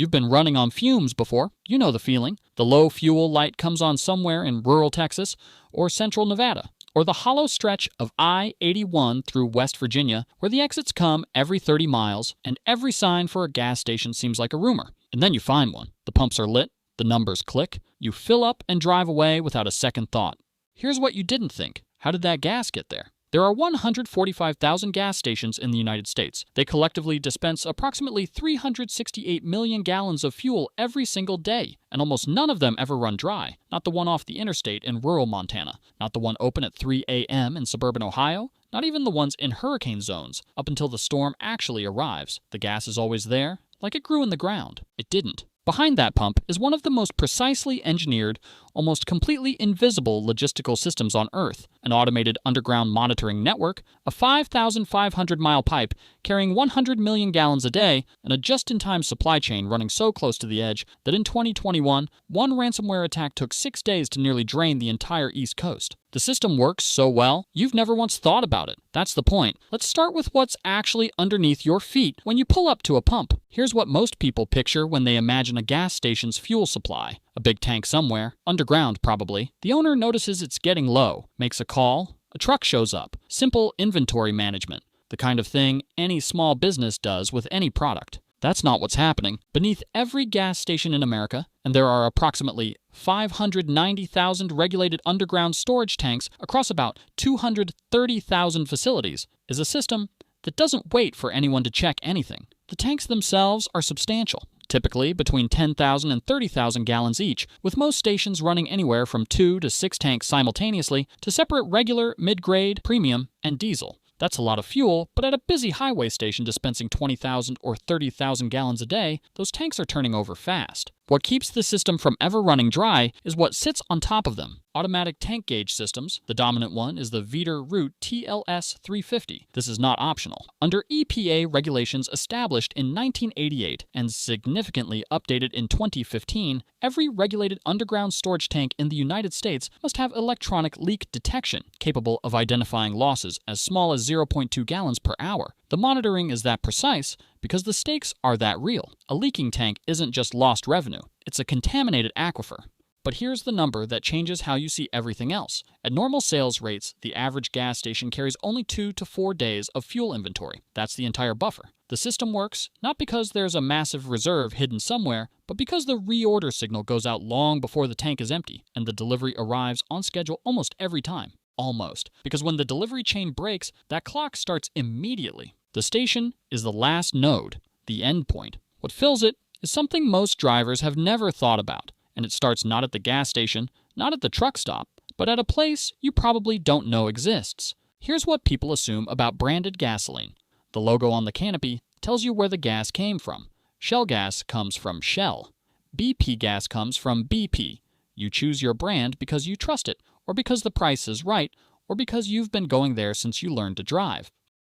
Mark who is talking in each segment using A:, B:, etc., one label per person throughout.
A: You've been running on fumes before. You know the feeling. The low fuel light comes on somewhere in rural Texas or central Nevada, or the hollow stretch of I-81 through West Virginia where the exits come every 30 miles and every sign for a gas station seems like a rumor. And then you find one. The pumps are lit, the numbers click, you fill up and drive away without a second thought. Here's what you didn't think. How did that gas get there? There are 145,000 gas stations in the United States. They collectively dispense approximately 368 million gallons of fuel every single day, and almost none of them ever run dry. Not the one off the interstate in rural Montana, not the one open at 3 a.m. in suburban Ohio, not even the ones in hurricane zones, up until the storm actually arrives. The gas is always there, like it grew in the ground. It didn't. Behind that pump is one of the most precisely engineered, almost completely invisible logistical systems on Earth, an automated underground monitoring network, a 5,500-mile pipe carrying 100 million gallons a day, and a just-in-time supply chain running so close to the edge that in 2021, one ransomware attack took 6 days to nearly drain the entire East Coast. The system works so well, you've never once thought about it. That's the point. Let's start with what's actually underneath your feet when you pull up to a pump. Here's what most people picture when they imagine a gas station's fuel supply. A big tank somewhere, underground probably. The owner notices it's getting low, makes a call, a truck shows up. Simple inventory management, the kind of thing any small business does with any product. That's not what's happening. Beneath every gas station in America, and there are approximately 590,000 regulated underground storage tanks across about 230,000 facilities, is a system that doesn't wait for anyone to check anything. The tanks themselves are substantial, typically between 10,000 and 30,000 gallons each, with most stations running anywhere from 2 to 6 tanks simultaneously to separate regular, mid-grade, premium, and diesel. That's a lot of fuel, but at a busy highway station dispensing 20,000 or 30,000 gallons a day, those tanks are turning over fast. What keeps the system from ever running dry is what sits on top of them. Automatic tank gauge systems. The dominant one is the Veeder Root TLS 350. This is not optional. Under EPA regulations established in 1988 and significantly updated in 2015, every regulated underground storage tank in the United States must have electronic leak detection, capable of identifying losses as small as 0.2 gallons per hour. The monitoring is that precise because the stakes are that real. A leaking tank isn't just lost revenue, it's a contaminated aquifer. But here's the number that changes how you see everything else. At normal sales rates, the average gas station carries only 2 to 4 days of fuel inventory. That's the entire buffer. The system works not because there's a massive reserve hidden somewhere, but because the reorder signal goes out long before the tank is empty, and the delivery arrives on schedule almost every time. Almost. Because when the delivery chain breaks, that clock starts immediately. The station is the last node, the endpoint. What fills it is something most drivers have never thought about, and it starts not at the gas station, not at the truck stop, but at a place you probably don't know exists. Here's what people assume about branded gasoline. The logo on the canopy tells you where the gas came from. Shell gas comes from Shell. BP gas comes from BP. You choose your brand because you trust it, or because the price is right, or because you've been going there since you learned to drive.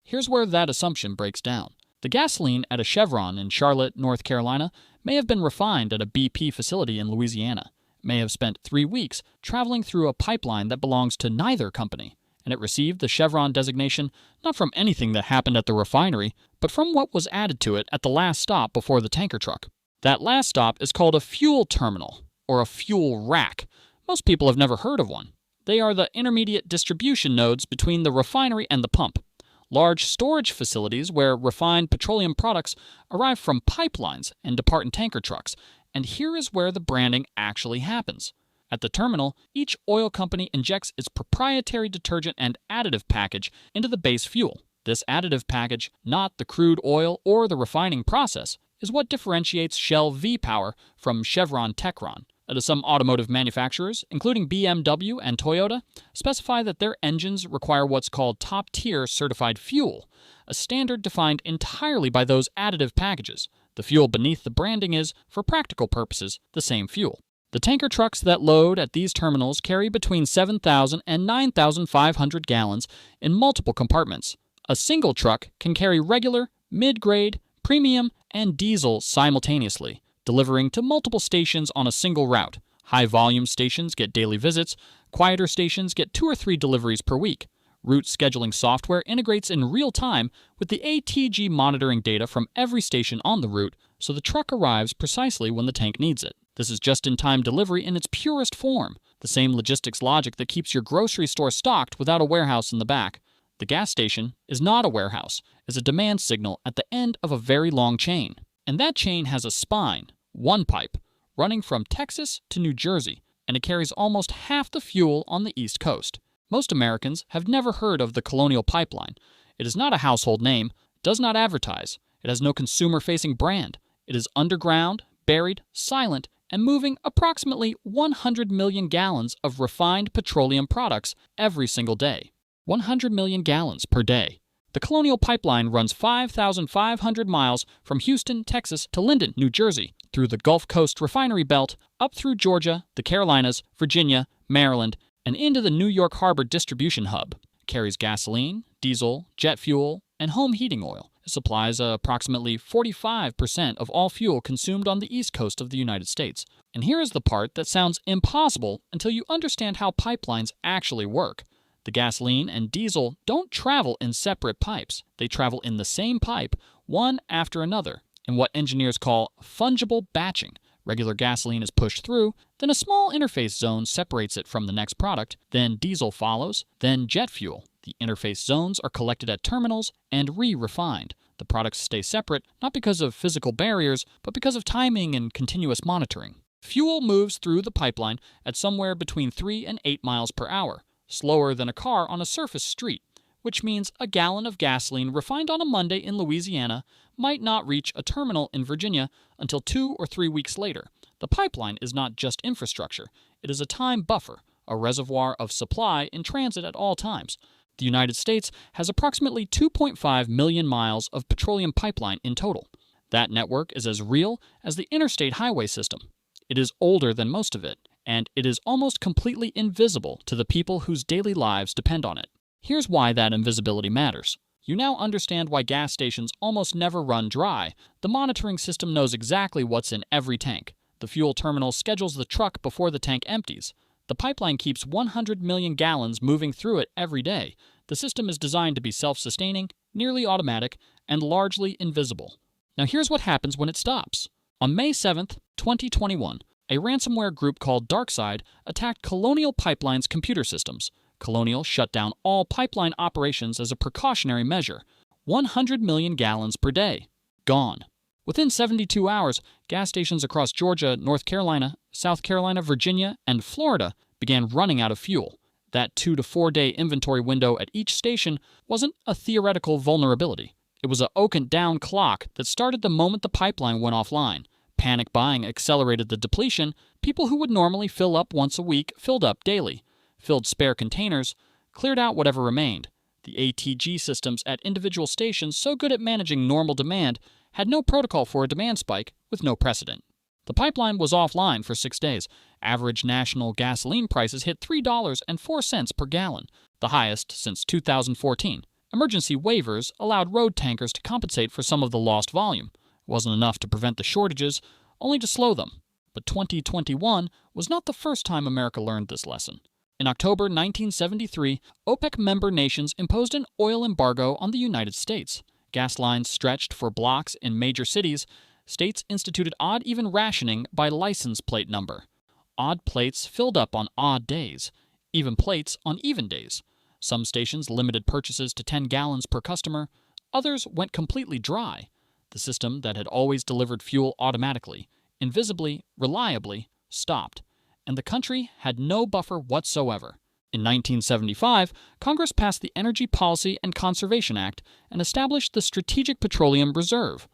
A: Here's where that assumption breaks down. The gasoline at a Chevron in Charlotte, North Carolina, may have been refined at a BP facility in Louisiana, may have spent 3 weeks traveling through a pipeline that belongs to neither company, and it received the Chevron designation not from anything that happened at the refinery, but from what was added to it at the last stop before the tanker truck. That last stop is called a fuel terminal, or a fuel rack. Most people have never heard of one. They are the intermediate distribution nodes between the refinery and the pump. Large storage facilities where refined petroleum products arrive from pipelines and depart in tanker trucks, and here is where the branding actually happens. At the terminal, each oil company injects its proprietary detergent and additive package into the base fuel. This additive package, not the crude oil or the refining process, is what differentiates Shell V-Power from Chevron Techron. Some automotive manufacturers, including BMW and Toyota, specify that their engines require what's called top-tier certified fuel, a standard defined entirely by those additive packages. The fuel beneath the branding is, for practical purposes, the same fuel. The tanker trucks that load at these terminals carry between 7,000 and 9,500 gallons in multiple compartments. A single truck can carry regular, mid-grade, premium, and diesel simultaneously, delivering to multiple stations on a single route. High-volume stations get daily visits. Quieter stations get 2 or 3 deliveries per week. Route scheduling software integrates in real time with the ATG monitoring data from every station on the route so the truck arrives precisely when the tank needs it. This is just-in-time delivery in its purest form, the same logistics logic that keeps your grocery store stocked without a warehouse in the back. The gas station is not a warehouse, it's a demand signal at the end of a very long chain. And that chain has a spine, one pipe, running from Texas to New Jersey, and it carries almost half the fuel on the East Coast. Most Americans have never heard of the Colonial Pipeline. It is not a household name, does not advertise, it has no consumer-facing brand. It is underground, buried, silent, and moving approximately 100 million gallons of refined petroleum products every single day. 100 million gallons per day. The Colonial Pipeline runs 5,500 miles from Houston, Texas to Linden, New Jersey, through the Gulf Coast refinery belt, up through Georgia, the Carolinas, Virginia, Maryland, and into the New York Harbor distribution hub. It carries gasoline, diesel, jet fuel, and home heating oil. It supplies approximately 45% of all fuel consumed on the east coast of the United States. And here is the part that sounds impossible until you understand how pipelines actually work. The gasoline and diesel don't travel in separate pipes. They travel in the same pipe, one after another, in what engineers call fungible batching. Regular gasoline is pushed through, then a small interface zone separates it from the next product, then diesel follows, then jet fuel. The interface zones are collected at terminals and re-refined. The products stay separate, not because of physical barriers, but because of timing and continuous monitoring. Fuel moves through the pipeline at somewhere between 3 and 8 miles per hour. Slower than a car on a surface street, which means a gallon of gasoline refined on a Monday in Louisiana might not reach a terminal in Virginia until 2 or 3 weeks later. The pipeline is not just infrastructure, it is a time buffer, a reservoir of supply in transit at all times. The United States has approximately 2.5 million miles of petroleum pipeline in total. That network is as real as the interstate highway system. It is older than most of it, and it is almost completely invisible to the people whose daily lives depend on it. Here's why that invisibility matters. You now understand why gas stations almost never run dry. The monitoring system knows exactly what's in every tank. The fuel terminal schedules the truck before the tank empties. The pipeline keeps 100 million gallons moving through it every day. The system is designed to be self-sustaining, nearly automatic, and largely invisible. Now here's what happens when it stops. On May 7th, 2021, a ransomware group called DarkSide attacked Colonial Pipeline's computer systems. Colonial shut down all pipeline operations as a precautionary measure. 100 million gallons per day. Gone. Within 72 hours, gas stations across Georgia, North Carolina, South Carolina, Virginia, and Florida began running out of fuel. That 2 to 4 day inventory window at each station wasn't a theoretical vulnerability. It was an Oakent-down clock that started the moment the pipeline went offline. Panic buying accelerated the depletion. People who would normally fill up once a week filled up daily, filled spare containers, cleared out whatever remained. The ATG systems at individual stations, so good at managing normal demand, had no protocol for a demand spike with no precedent. The pipeline was offline for 6 days. Average national gasoline prices hit $3.04 per gallon, the highest since 2014. Emergency waivers allowed road tankers to compensate for some of the lost volume. It wasn't enough to prevent the shortages, only to slow them. But 2021 was not the first time America learned this lesson. In October 1973, OPEC member nations imposed an oil embargo on the United States. Gas lines stretched for blocks in major cities. States instituted odd-even rationing by license plate number. Odd plates filled up on odd days, even plates on even days. Some stations limited purchases to 10 gallons per customer. Others went completely dry. The system that had always delivered fuel automatically, invisibly, reliably, stopped, and the country had no buffer whatsoever. In 1975, Congress passed the Energy Policy and Conservation Act and established the Strategic Petroleum Reserve,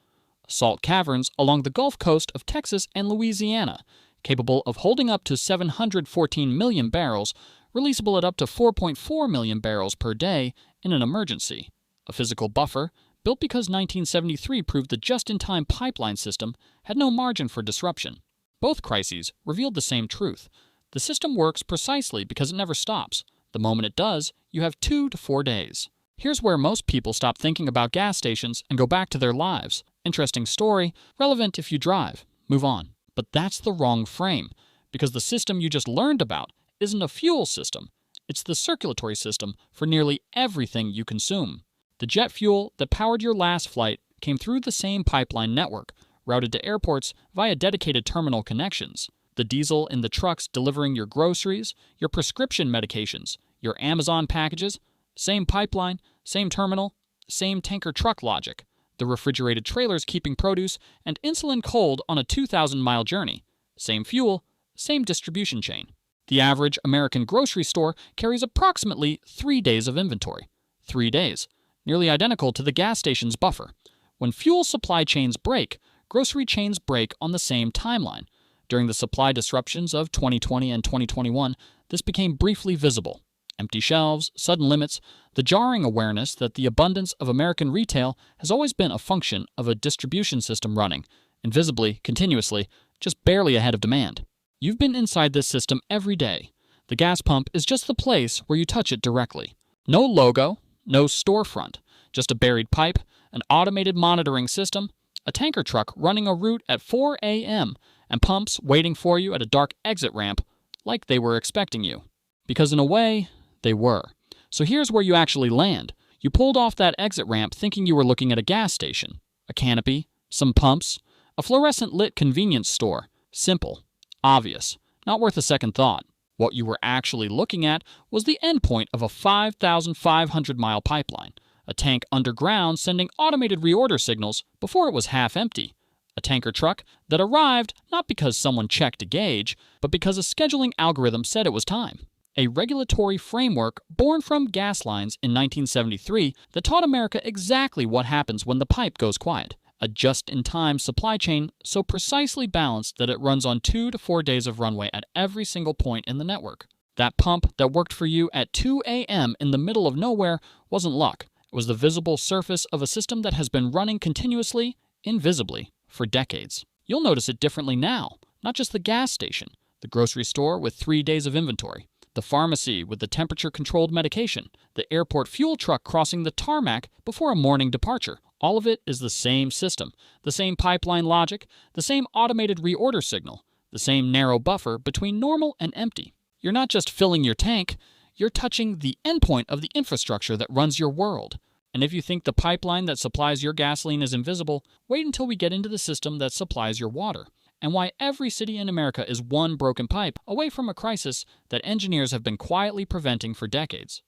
A: salt caverns along the Gulf Coast of Texas and Louisiana, capable of holding up to 714 million barrels, releasable at up to 4.4 million barrels per day in an emergency. A physical buffer, built because 1973 proved the just-in-time pipeline system had no margin for disruption. Both crises revealed the same truth. The system works precisely because it never stops. The moment it does, you have 2 to 4 days. Here's where most people stop thinking about gas stations and go back to their lives. Interesting story, relevant if you drive. Move on. But that's the wrong frame, because the system you just learned about isn't a fuel system. It's the circulatory system for nearly everything you consume. The jet fuel that powered your last flight came through the same pipeline network, routed to airports via dedicated terminal connections. The diesel in the trucks delivering your groceries, your prescription medications, your Amazon packages, same pipeline, same terminal, same tanker truck logic. The refrigerated trailers keeping produce and insulin cold on a 2,000-mile journey. Same fuel, same distribution chain. The average American grocery store carries approximately 3 days of inventory. 3 days, nearly identical to the gas station's buffer. When fuel supply chains break, grocery chains break on the same timeline. During the supply disruptions of 2020 and 2021, this became briefly visible. Empty shelves, sudden limits, the jarring awareness that the abundance of American retail has always been a function of a distribution system running, invisibly, continuously, just barely ahead of demand. You've been inside this system every day. The gas pump is just the place where you touch it directly. No logo, no storefront, just a buried pipe, an automated monitoring system, a tanker truck running a route at 4 a.m., and pumps waiting for you at a dark exit ramp like they were expecting you. Because in a way, they were. So here's where you actually land. You pulled off that exit ramp thinking you were looking at a gas station, a canopy, some pumps, a fluorescent lit convenience store. Simple, obvious, not worth a second thought. What you were actually looking at was the endpoint of a 5,500-mile pipeline, a tank underground sending automated reorder signals before it was half empty. A tanker truck that arrived not because someone checked a gauge, but because a scheduling algorithm said it was time. A regulatory framework born from gas lines in 1973 that taught America exactly what happens when the pipe goes quiet. A just-in-time supply chain so precisely balanced that it runs on 2 to 4 days of runway at every single point in the network. That pump that worked for you at 2 a.m. in the middle of nowhere wasn't luck. It was the visible surface of a system that has been running continuously, invisibly, for decades. You'll notice it differently now. Not just the gas station, the grocery store with 3 days of inventory, the pharmacy with the temperature-controlled medication, the airport fuel truck crossing the tarmac before a morning departure. All of it is the same system, the same pipeline logic, the same automated reorder signal, the same narrow buffer between normal and empty. You're not just filling your tank, you're touching the endpoint of the infrastructure that runs your world. And if you think the pipeline that supplies your gasoline is invisible, wait until we get into the system that supplies your water, and why every city in America is one broken pipe away from a crisis that engineers have been quietly preventing for decades.